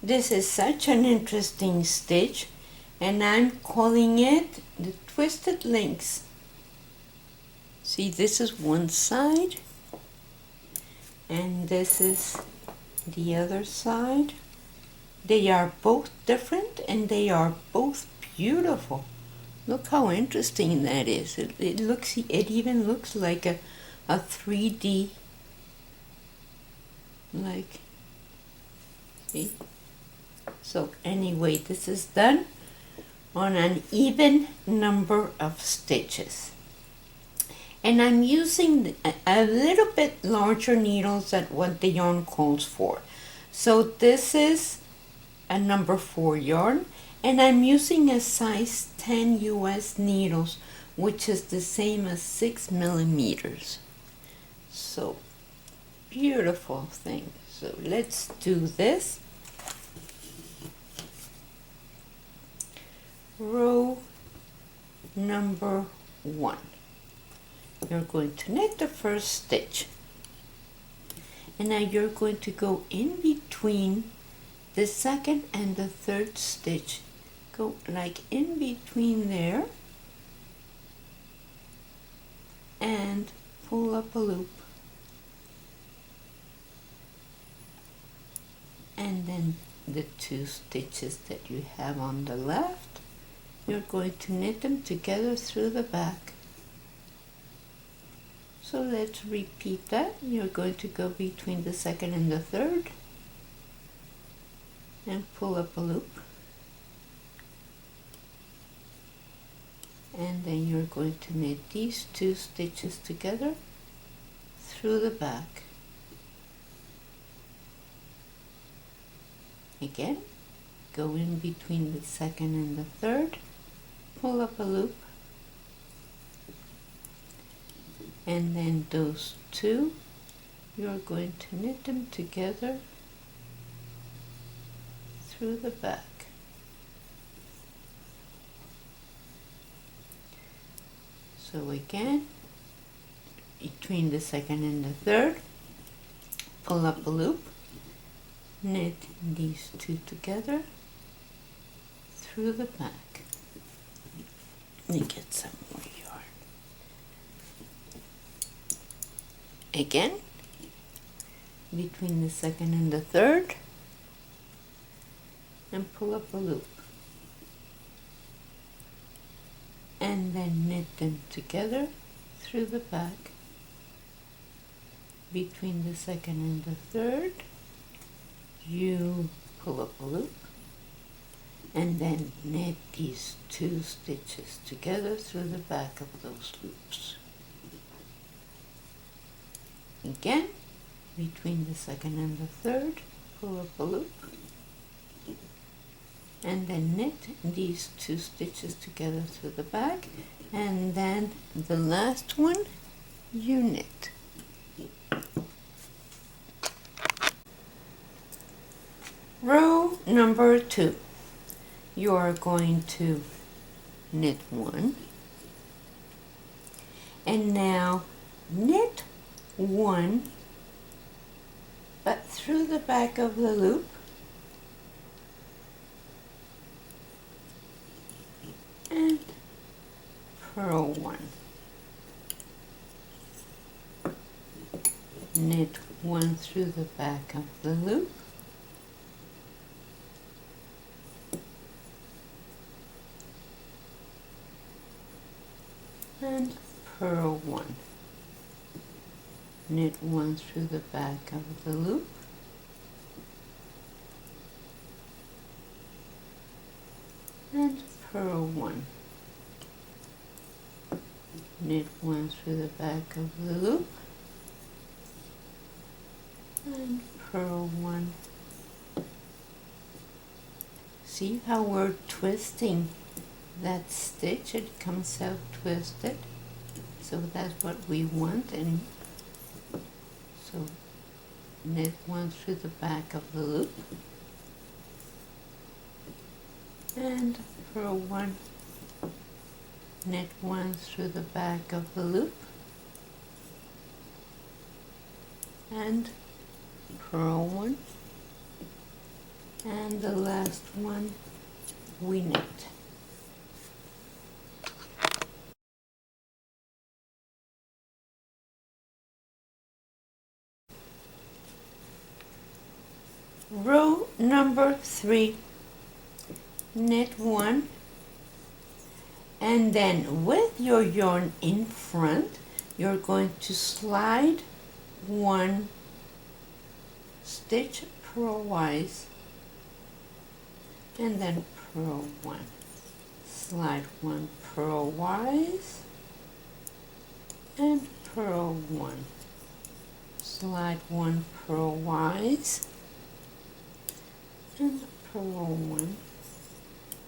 This is such an interesting stitch, and I'm calling it the twisted links. See, this is one side, and this is the other side. They are both different, and they are both beautiful. Look how interesting that is. It even looks like a 3D, like, see? So anyway, this is done on an even number of stitches. And I'm using a little bit larger needles than what the yarn calls for. So this is a number 4 yarn, and I'm using a size 10 US needles, which is the same as 6 millimeters. So beautiful thing. So let's do this. Row number 1. You're going to knit the first stitch, and now you're going to go in between the second and the third stitch. Go like in between there and pull up a loop, and then the 2 stitches that you have on the left, you're going to knit them together through the back. So let's repeat that. You're going to go between the second and the third and pull up a loop, and then you're going to knit these 2 stitches together through the back. Again, go in between the second and the third, pull up a loop, and then those 2, you're going to knit them together through the back. So again, between the second and the third, pull up a loop, knit these 2 together through the back. Let me get some more yarn. Again, between the second and the third, and pull up a loop, and then knit them together through the back. Between the second and the third, you pull up a loop, and then knit these 2 stitches together through the back of those loops. Again, between the second and the third, pull up a loop, and then knit these 2 stitches together through the back, and then the last one you knit. Row number 2, you are going to knit 1, and now knit 1 but through the back of the loop, and purl 1. Knit 1 through the back of the loop, and purl 1. Knit 1 through the back of the loop, and purl 1. Knit 1 through the back of the loop, and purl 1. See how we're twisting that stitch? It comes out twisted, so that's what we want. And so knit 1 through the back of the loop, and purl 1. Knit 1 through the back of the loop, and purl 1. and the last one we knit. Row number 3, knit 1, and then with your yarn in front you're going to slide 1 stitch purlwise and then purl 1, slide 1 purlwise and purl 1, slide 1 purlwise and purl 1,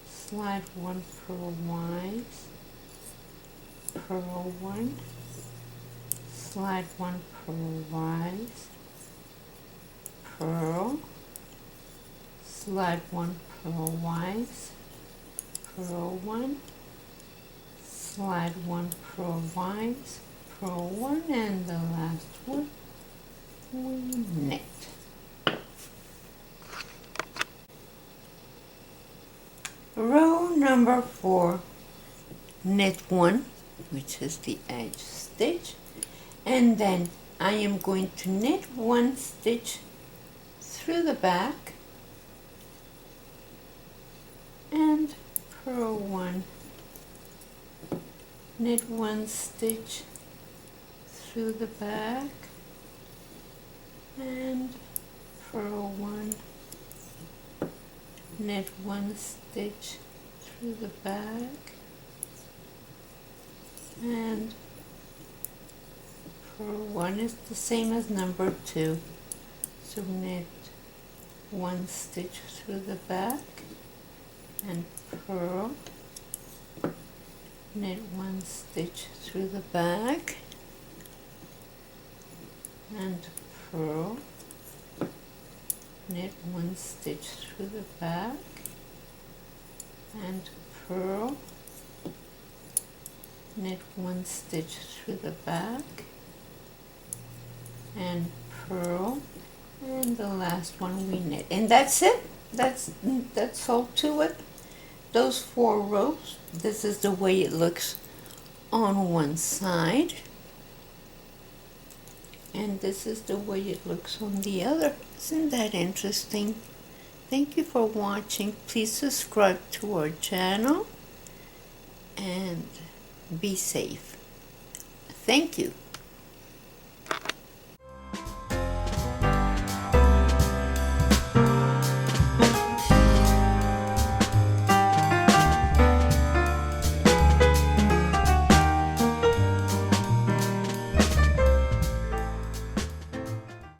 slide 1 purlwise, purl 1, slide 1 purlwise, purl, slide 1 purlwise, purl 1, slide 1 purlwise, purl 1, and the last one we knit. Row number 4, knit 1, which is the edge stitch, and then I am going to knit 1 stitch through the back and purl 1, knit 1 stitch through the back and purl 1, knit 1 stitch through the back and purl 1 is the same as number 2, so knit 1 stitch through the back and purl, knit 1 stitch through the back and purl, knit 1 stitch through the back and purl, knit 1 stitch through the back and purl, and the last one we knit, and that's it. That's all to it. Those 4 rows. This is the way it looks on one side, and this is the way it looks on the other. Isn't that interesting? Thank you for watching. Please subscribe to our channel and be safe. Thank you.